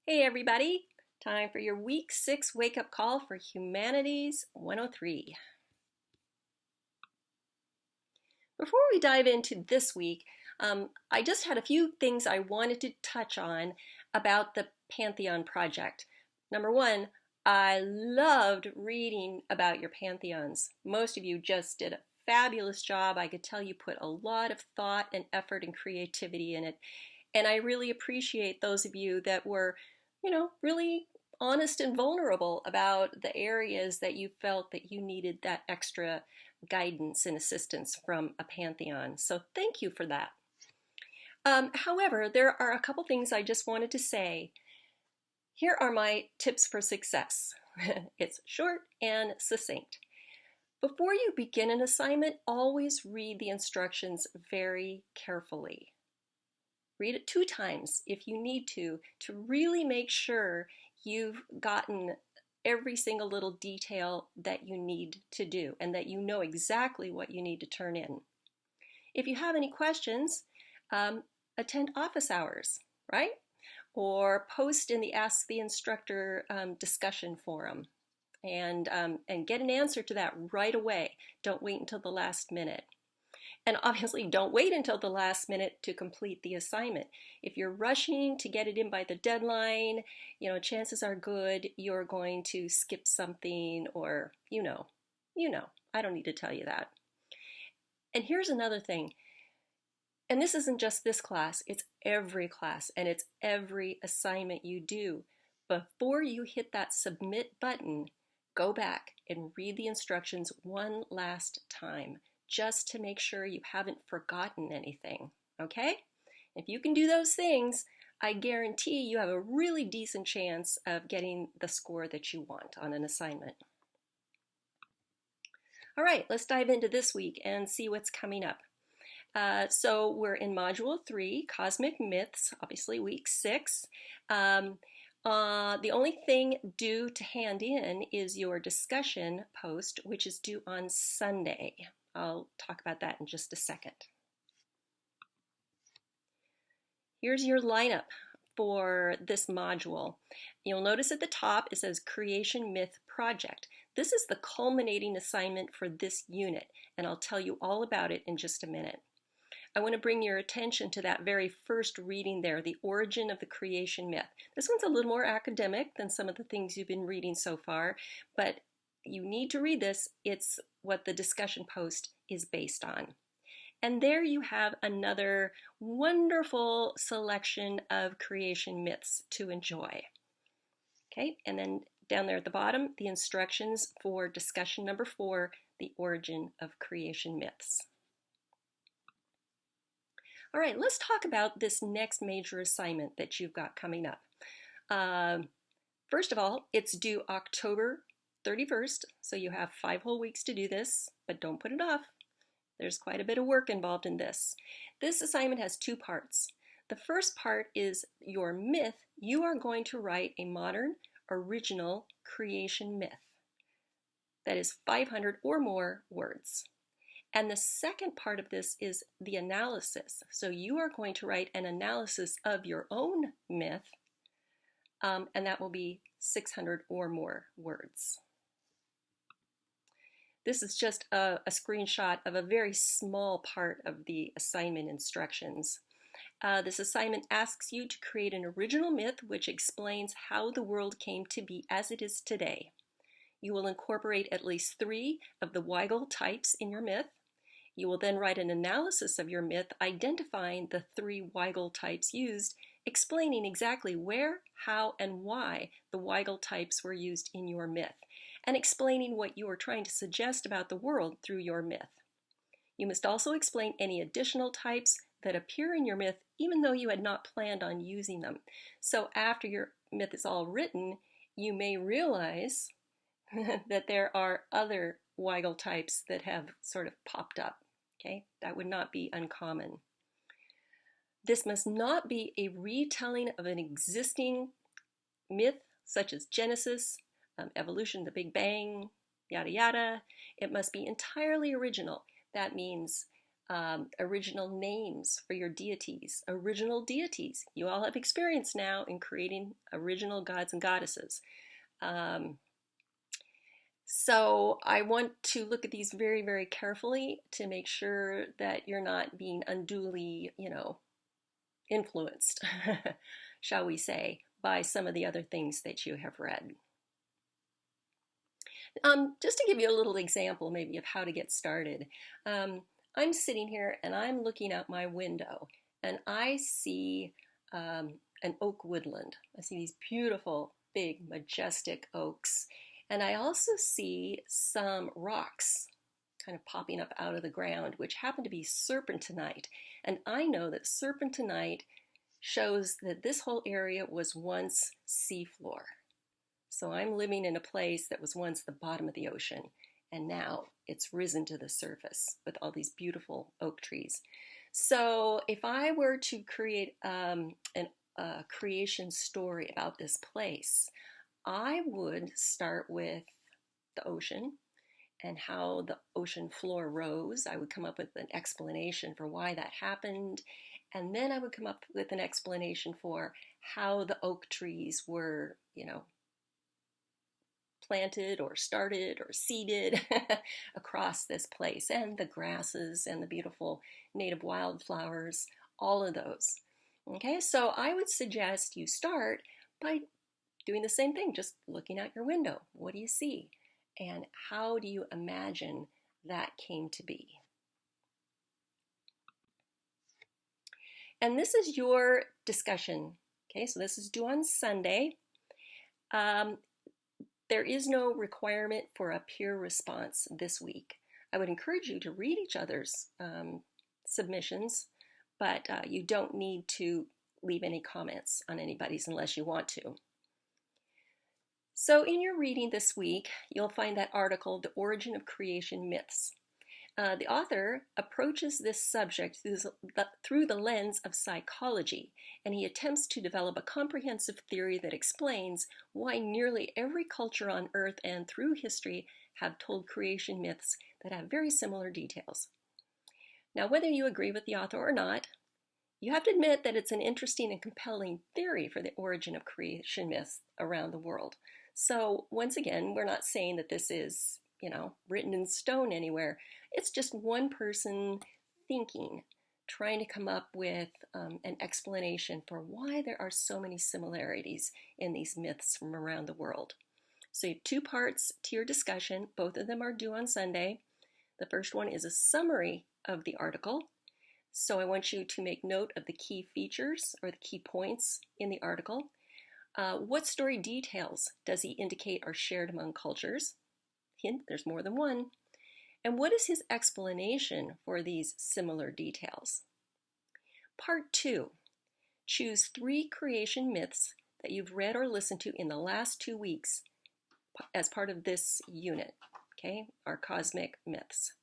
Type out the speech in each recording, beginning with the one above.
Hey everybody, time for your week 6 wake-up call for Humanities 103. Before we dive into this week, I just had a few things I wanted to touch on about the Pantheon project. Number one, I loved reading about your pantheons. Most of you just did a fabulous job. I could tell you put a lot of thought and effort and creativity in it. And I really appreciate those of you that were, really honest and vulnerable about the areas that you felt that you needed that extra guidance and assistance from a pantheon. So thank you for that. However, there are a couple things I just wanted to say. Here are my tips for success. It's short and succinct. Before you begin an assignment, always read the instructions very carefully. Read it 2 times if you need to really make sure you've gotten every single little detail that you need to do and that you know exactly what you need to turn in. If you have any questions, attend office hours, right? Or post in the Ask the Instructor discussion forum and get an answer to that right away. Don't wait until the last minute. And obviously, don't wait until the last minute to complete the assignment. If you're rushing to get it in by the deadline, chances are good you're going to skip something or, I don't need to tell you that. And here's another thing. And this isn't just this class, it's every class and it's every assignment you do. Before you hit that submit button, go back and read the instructions one last time, just to make sure you haven't forgotten anything, okay? If you can do those things, I guarantee you have a really decent chance of getting the score that you want on an assignment. All right, let's dive into this week and see what's coming up. So we're in Module 3, Cosmic Myths, obviously week 6. The only thing due to hand in is your discussion post, which is due on Sunday. I'll talk about that in just a second. Here's your lineup for this module. You'll notice at the top it says Creation Myth Project. This is the culminating assignment for this unit, and I'll tell you all about it in just a minute. I want to bring your attention to that very first reading there, The Origin of the Creation Myth. This one's a little more academic than some of the things you've been reading so far, but you need to read this. It's what the discussion post is based on. And there you have another wonderful selection of creation myths to enjoy. Okay, and then down there at the bottom, the instructions for discussion number 4, The Origin of Creation Myths. All right, let's talk about this next major assignment that you've got coming up. First of all, it's due October 31st, so you have 5 whole weeks to do this, but don't put it off. There's quite a bit of work involved in this. This assignment has 2 parts. The first part is your myth. You are going to write a modern, original creation myth that is 500 or more words. And the second part of this is the analysis. So you are going to write an analysis of your own myth, and that will be 600 or more words. This is just a screenshot of a very small part of the assignment instructions. This assignment asks you to create an original myth which explains how the world came to be as it is today. You will incorporate at least 3 of the Weigel types in your myth. You will then write an analysis of your myth, identifying the 3 Weigel types used, explaining exactly where, how, and why the Weigel types were used in your myth, and explaining what you are trying to suggest about the world through your myth. You must also explain any additional types that appear in your myth, even though you had not planned on using them. So after your myth is all written, you may realize that there are other Weigel types that have sort of popped up. Okay, that would not be uncommon. This must not be a retelling of an existing myth, such as Genesis, evolution, the Big Bang, yada yada. It must be entirely original. That means original names for your deities, original deities. You all have experience now in creating original gods and goddesses. So I want to look at these very, very carefully to make sure that you're not being unduly, influenced, shall we say, by some of the other things that you have read. Just to give you a little example maybe of how to get started. I'm sitting here and I'm looking out my window and I see an oak woodland. I see these beautiful, big, majestic oaks. And I also see some rocks kind of popping up out of the ground, which happen to be serpentinite. And I know that serpentinite shows that this whole area was once seafloor. So I'm living in a place that was once the bottom of the ocean, and now it's risen to the surface with all these beautiful oak trees. So if I were to create a creation story about this place, I would start with the ocean and how the ocean floor rose. I would come up with an explanation for why that happened. And then I would come up with an explanation for how the oak trees were, planted or started or seeded across this place, and the grasses and the beautiful native wildflowers, all of those. Okay, so I would suggest you start by doing the same thing, just looking out your window. What do you see? And how do you imagine that came to be? And this is your discussion. Okay, so this is due on Sunday. There is no requirement for a peer response this week. I would encourage you to read each other's submissions, but you don't need to leave any comments on anybody's unless you want to. So in your reading this week, you'll find that article, The Origin of Creation Myths. The author approaches this subject through the lens of psychology, and he attempts to develop a comprehensive theory that explains why nearly every culture on Earth and through history have told creation myths that have very similar details. Now, whether you agree with the author or not, you have to admit that it's an interesting and compelling theory for the origin of creation myths around the world. So once again, we're not saying that this is, written in stone anywhere. It's just one person thinking, trying to come up with an explanation for why there are so many similarities in these myths from around the world. So you have two parts to your discussion. Both of them are due on Sunday. The first one is a summary of the article. So I want you to make note of the key features or the key points in the article. What story details does he indicate are shared among cultures? Hint, there's more than one. And what is his explanation for these similar details? Part 2. Choose 3 creation myths that you've read or listened to in the last 2 weeks as part of this unit, okay, our cosmic myths.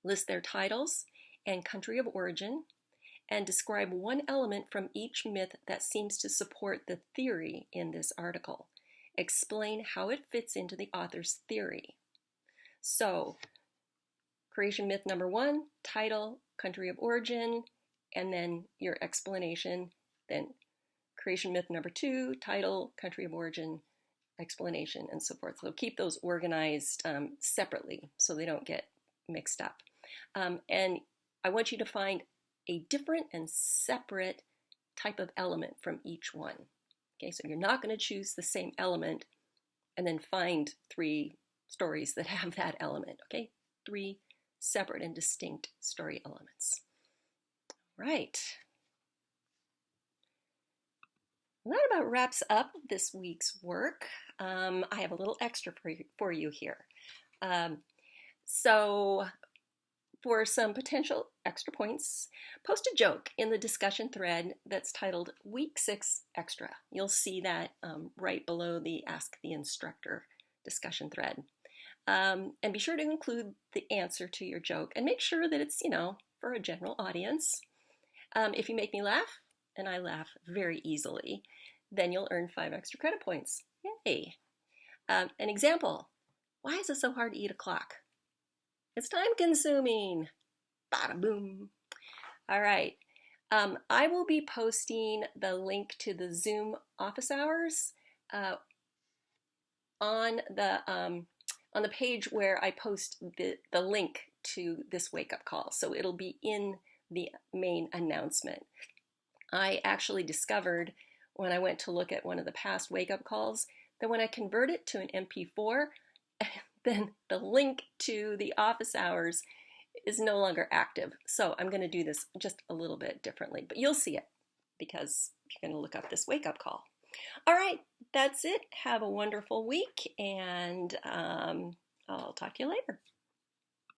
List their titles and country of origin, and describe one element from each myth that seems to support the theory in this article. Explain how it fits into the author's theory. So, creation myth number 1, title, country of origin, and then your explanation. Then creation myth number 2, title, country of origin, explanation, and so forth. So keep those organized separately so they don't get mixed up. And I want you to find a different and separate type of element from each one. Okay, so you're not going to choose the same element and then find 3 stories that have that element. Okay, 3 separate and distinct story elements. Right. Well, that about wraps up this week's work. I have a little extra for you here. So for some potential extra points, post a joke in the discussion thread that's titled Week 6 Extra. You'll see that right below the Ask the Instructor discussion thread. And be sure to include the answer to your joke and make sure that it's, for a general audience. If you make me laugh, and I laugh very easily, then you'll earn 5 extra credit points. Yay! An example, why is it so hard to eat a clock? It's time consuming. Bada boom. All right. I will be posting the link to the Zoom office hours uh, on the page where I post the link to this wake up call. So it'll be in the main announcement. I actually discovered when I went to look at one of the past wake up calls that when I convert it to an MP4, then the link to the office hours is no longer active. So I'm going to do this just a little bit differently, but you'll see it because you're going to look up this wake up call. All right, that's it. Have a wonderful week, and I'll talk to you later.